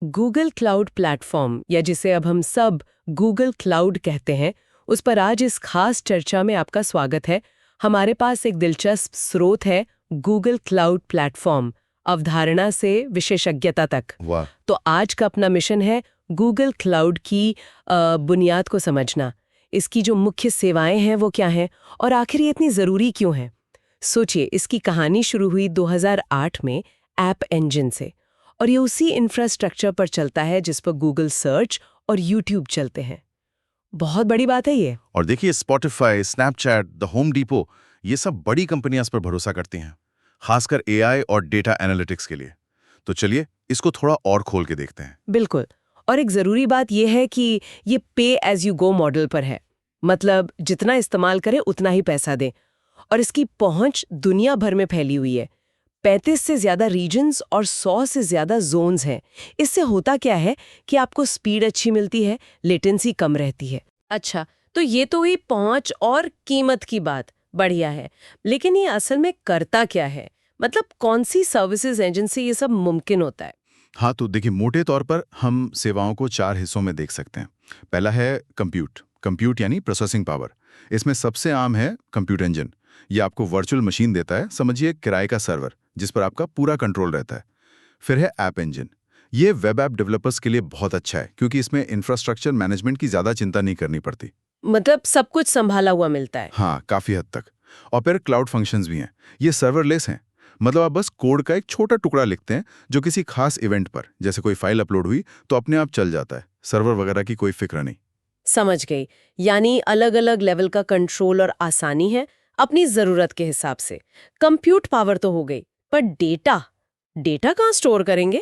Google cloud platform या जिसे अब हम सब गूगल क्लाउड कहते हैं, उस पर आज इस खास चर्चा में आपका स्वागत है। हमारे पास एक दिलचस्प स्रोत है, गूगल क्लाउड प्लेटफॉर्म, अवधारणा से विशेषज्ञता तक। वाह। तो आज का अपना मिशन है गूगल क्लाउड की बुनियाद को समझना, इसकी जो मुख्य सेवाएं हैं वो क्या हैं और आखिर ये इतनी ज़रूरी क्यों हैं। सोचिए, इसकी कहानी शुरू हुई 2008 में ऐप इंजन से, और ये उसी इंफ्रास्ट्रक्चर पर चलता है जिस पर गूगल सर्च और यूट्यूब चलते हैं। बहुत बड़ी बात है ये। और देखिए, Spotify, Snapchat, the home depot, ये सब बड़ी कंपनियां इस पर भरोसा करती हैं, खासकर एआई और डेटा एनालिटिक्स के लिए। तो चलिए इसको थोड़ा और खोल के देखते हैं। बिल्कुल। और एक ज़रूरी बात यह है कि ये पे एज यू गो मॉडल पर है, मतलब जितना इस्तेमाल करें उतना ही पैसा दें। और इसकी पहुंच दुनिया भर में फैली हुई है। 35 से ज़्यादा रीजन्स और 100 से ज़्यादा जोन्स हैं। इससे होता क्या है कि आपको स्पीड अच्छी मिलती है, लेटेंसी कम रहती है। अच्छा, तो ये तो हुई पहुंच और कीमत की बात, बढ़िया है। लेकिन ये असल में करता क्या है? मतलब कौन सी सर्विसेज इंजन से ये सब मुमकिन होता है? हाँ, तो देखिए, मोटे तौर पर हम सेवाओं को 4 हिस्सों में देख सकते हैं। पहला है कंप्यूट यानी प्रोसेसिंग पावर। इसमें सबसे आम है कंप्यूट इंजन। ये आपको वर्चुअल मशीन देता है, समझिए किराए का सर्वर, जिस पर आपका पूरा कंट्रोल रहता है। फिर है ऐप इंजन। ये वेब ऐप डेवलपर्स के लिए बहुत अच्छा है, क्योंकि इसमें इंफ्रास्ट्रक्चर मैनेजमेंट की ज़्यादा चिंता नहीं करनी पड़ती। मतलब सब कुछ संभाला हुआ मिलता है। हाँ, काफ़ी हद तक। और फिर क्लाउड फंक्शंस भी हैं। ये सर्वरलेस हैं, मतलब आप बस कोड का एक छोटा टुकड़ा लिखते हैं जो किसी खास इवेंट पर, जैसे कोई फाइल अपलोड हुई, तो अपने आप चल जाता है। सर्वर वगैरह की कोई फिक्र नहीं। समझ गई। यानी अलग अलग लेवल का कंट्रोल और आसानी है, अपनी जरूरत के हिसाब से। कंप्यूट पावर तो हो गई, पर डेटा डेटा कहाँ स्टोर करेंगे?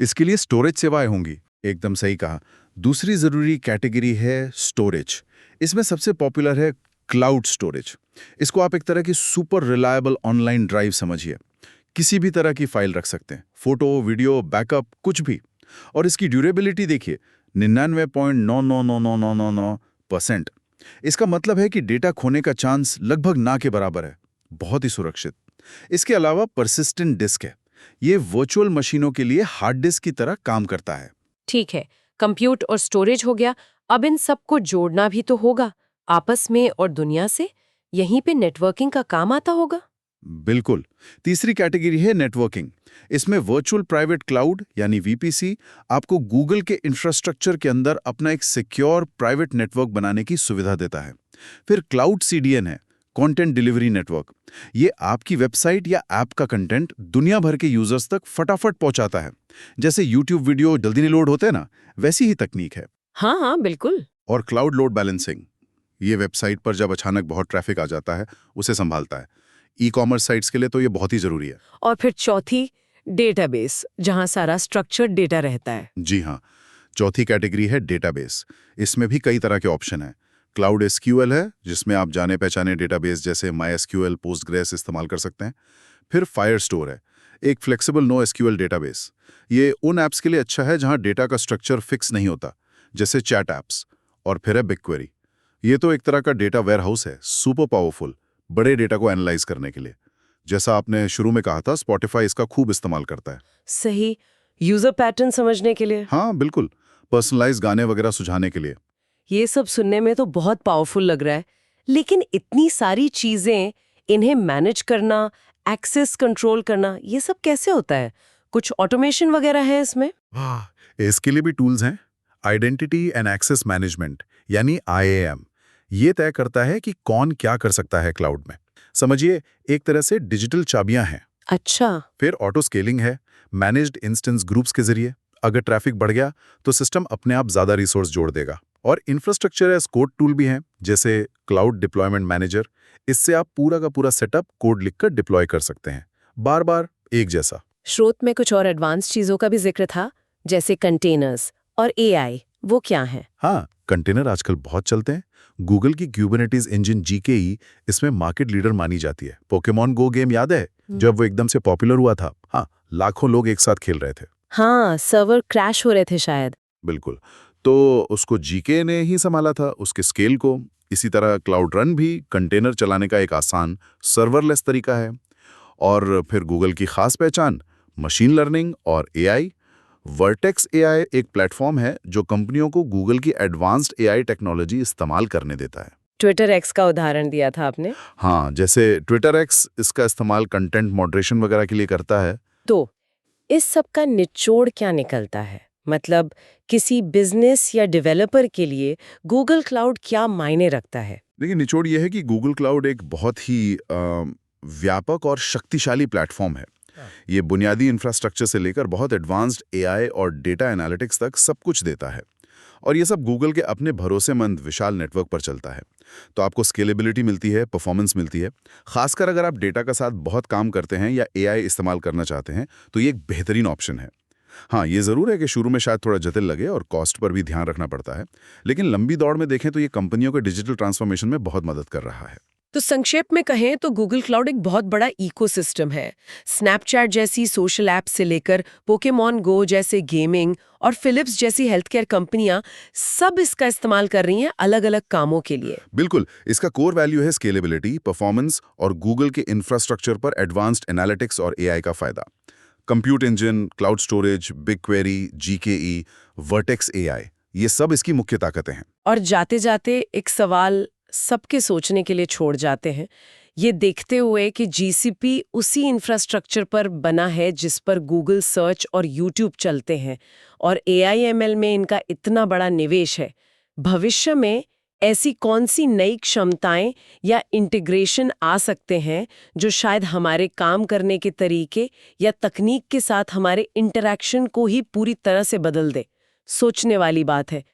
इसके लिए स्टोरेज सेवाएं होंगी। एकदम सही कहा। दूसरी जरूरी कैटेगरी है स्टोरेज। इसमें सबसे पॉपुलर है क्लाउड स्टोरेज। इसको आप एक तरह की सुपर रिलायबल ऑनलाइन ड्राइव समझिए। किसी भी तरह की फाइल रख सकते हैं, फोटो, वीडियो, बैकअप, कुछ भी। और इसकी ड्यूरेबिलिटी देखिए, 99.99999%। इसका मतलब है कि डेटा खोने का चांस लगभग ना के बराबर है। बहुत ही सुरक्षित। इसके अलावा परसिस्टेंट डिस्क है। ये वर्चुअल मशीनों के लिए हार्ड डिस्क की तरह काम करता है। ठीक है, कंप्यूट और स्टोरेज हो गया। अब इन सबको जोड़ना भी तो होगा आपस में और दुनिया से। यहीं पे नेटवर्किंग का काम आता होगा। बिल्कुल। तीसरी कैटेगरी है नेटवर्किंग। इसमें वर्चुअल प्राइवेट क्लाउड यानी वीपीसी आपको गूगल के इंफ्रास्ट्रक्चर के अंदर अपना एक सिक्योर प्राइवेट नेटवर्क बनाने की सुविधा देता है। फिर क्लाउड सीडीएन है, कंटेंट डिलीवरी नेटवर्क। ये आपकी वेबसाइट या ऐप का कंटेंट दुनिया भर के यूजर्स तक फटाफट पहुंचाता है। जैसे यूट्यूब वीडियो जल्दी नहीं लोड होते ना, वैसी ही तकनीक है। हाँ हाँ, बिल्कुल। और क्लाउड लोड बैलेंसिंग, ये वेबसाइट पर जब अचानक बहुत ट्रैफिक आ जाता है, उसे संभालता है। ई कॉमर्स साइट्स के लिए तो ये बहुत ही जरूरी है। और फिर चौथी, डेटाबेस, जहां सारा स्ट्रक्चर्ड डेटा रहता है। जी हाँ, चौथी कैटेगरी है डेटाबेस। इसमें भी कई तरह के ऑप्शन हैं। क्लाउड एसक्यूएल है, जिसमें आप जाने पहचाने डेटाबेस जैसे माईएसक्यूएल, पोस्टग्रेस इस्तेमाल कर सकते हैं। फिर फायरस्टोर है, एक फ्लेक्सिबल नो एसक्यूएल डेटाबेस। ये उन ऐप्स के लिए अच्छा है जहां डेटा का स्ट्रक्चर फिक्स नहीं होता, जैसे चैट ऐप्स। और फिर है बिगक्वेरी। ये तो एक तरह का डेटा वेयरहाउस है, सुपर पावरफुल, बड़े डेटा को एनालाइज करने के लिए। जैसा आपने शुरू में कहा था, स्पॉटिफाई इसका खूब इस्तेमाल करता है। सही, यूजर पैटर्न समझने के लिए। हाँ बिल्कुल, पर्सनलाइज गाने वगैरह सुझाने के लिए। ये सब सुनने में तो बहुत पावरफुल लग रहा है, लेकिन इतनी सारी चीजें, इन्हें मैनेज करना, एक्सेस कंट्रोल करना, ये सब कैसे होता है? कुछ ऑटोमेशन वगैरह है इसमें? इसके लिए भी टूल्स हैं। आइडेंटिटी एंड एक्सेस मैनेजमेंट यानी आईएएम। ये तय करता है कि कौन क्या कर सकता है क्लाउड में। समझिए, एक तरह से डिजिटल चाबियां हैं। अच्छा। फिर ऑटो स्केलिंग है, मैनेज्ड इंस्टेंस ग्रुप्स के जरिए। अगर ट्रैफिक बढ़ गया तो सिस्टम अपने आप ज्यादा रिसोर्स जोड़ देगा। और इंफ्रास्ट्रक्चर एज कोड टूल भी हैं, जैसे क्लाउड डिप्लॉयमेंट मैनेजर। इससे आप पूरा का पूरा सेटअप कोड लिखकर डिप्लॉय कर सकते हैं, बार बार एक जैसा। स्रोत में कुछ और एडवांस चीजों का भी जिक्र था, जैसे कंटेनर्स और एआई। वो क्या है? हाँ, कंटेनर आजकल बहुत चलते हैं। गूगल की क्यूबरनेटिस इंजन जीकेई इसमें मार्केट लीडर मानी जाती है। पोकेमॉन गो गेम याद है, जब वो एकदम से पॉपुलर हुआ था? हाँ, लाखों लोग एक साथ खेल रहे थे। हाँ, सर्वर क्रैश हो रहे थे शायद। बिल्कुल। तो उसको जीके ने ही संभाला था, उसके स्केल को। इसी तरह क्लाउड रन भी कंटेनर चलाने का एक आसान सर्वरलेस तरीका है। और फिर गूगल की खास पहचान, मशीन लर्निंग और एआई। वर्टेक्स एआई एक प्लेटफॉर्म है जो कंपनियों को गूगल की एडवांस्ड एआई टेक्नोलॉजी इस्तेमाल करने देता है। ट्विटर एक्स का उदाहरण दिया था आपने। हाँ, जैसे ट्विटर एक्स इसका इस्तेमाल कंटेंट मॉडरेशन वगैरह के लिए करता है। तो इस सब का निचोड़ क्या निकलता है? मतलब किसी बिजनेस या डेवलपर के लिए गूगल क्लाउड क्या मायने रखता है? देखिए, निचोड़ यह है कि गूगल क्लाउड एक बहुत ही व्यापक और शक्तिशाली प्लेटफॉर्म है। ये बुनियादी इंफ्रास्ट्रक्चर से लेकर बहुत एडवांस्ड एआई और डेटा एनालिटिक्स तक सब कुछ देता है। और ये सब गूगल के अपने भरोसेमंद विशाल नेटवर्क पर चलता है। तो आपको स्केलेबिलिटी मिलती है, परफॉर्मेंस मिलती है। खासकर अगर आप डेटा का साथ बहुत काम करते हैं या एआई इस्तेमाल करना चाहते हैं तो ये एक बेहतरीन ऑप्शन है। हाँ, ये ज़रूर है कि शुरू में शायद थोड़ा जटिल लगे और कॉस्ट पर भी ध्यान रखना पड़ता है, लेकिन लंबी दौड़ में देखें तो ये कंपनियों के डिजिटल ट्रांसफॉर्मेशन में बहुत मदद कर रहा है। तो संक्षेप में कहें तो गूगल क्लाउड एक बहुत बड़ा इकोसिस्टम है। स्नैपचैट जैसी सोशल ऐप से लेकर पोकेमॉन गो जैसे गेमिंग और फिलिप्स जैसी हेल्थ केयर कंपनियां सब इसका इस्तेमाल कर रही हैं अलग-अलग कामों के लिए। बिल्कुल, इसका कोर वैल्यू है स्केलेबिलिटी, परफॉर्मेंस और गूगल के इंफ्रास्ट्रक्चर पर एडवांस्ड एनालिटिक्स और एआई का फायदा। Compute engine, cloud storage, BigQuery, GKE, Vertex AI, ये सब इसकी मुख्य ताकतें हैं। और जाते-जाते एक सवाल सबके सोचने के लिए छोड़ जाते हैं, ये देखते हुए कि जीसीपी उसी इंफ्रास्ट्रक्चर पर बना है जिस पर गूगल सर्च और यूट्यूब चलते हैं और एआईएमएल में इनका इतना बड़ा निवेश है। भविष्य में ऐसी कौन सी नई क्षमताएं या इंटीग्रेशन आ सकते हैं जो शायद हमारे काम करने के तरीके या तकनीक के साथ हमारे इंटरैक्शन को ही पूरी तरह से बदल दे? सोचने वाली बात है।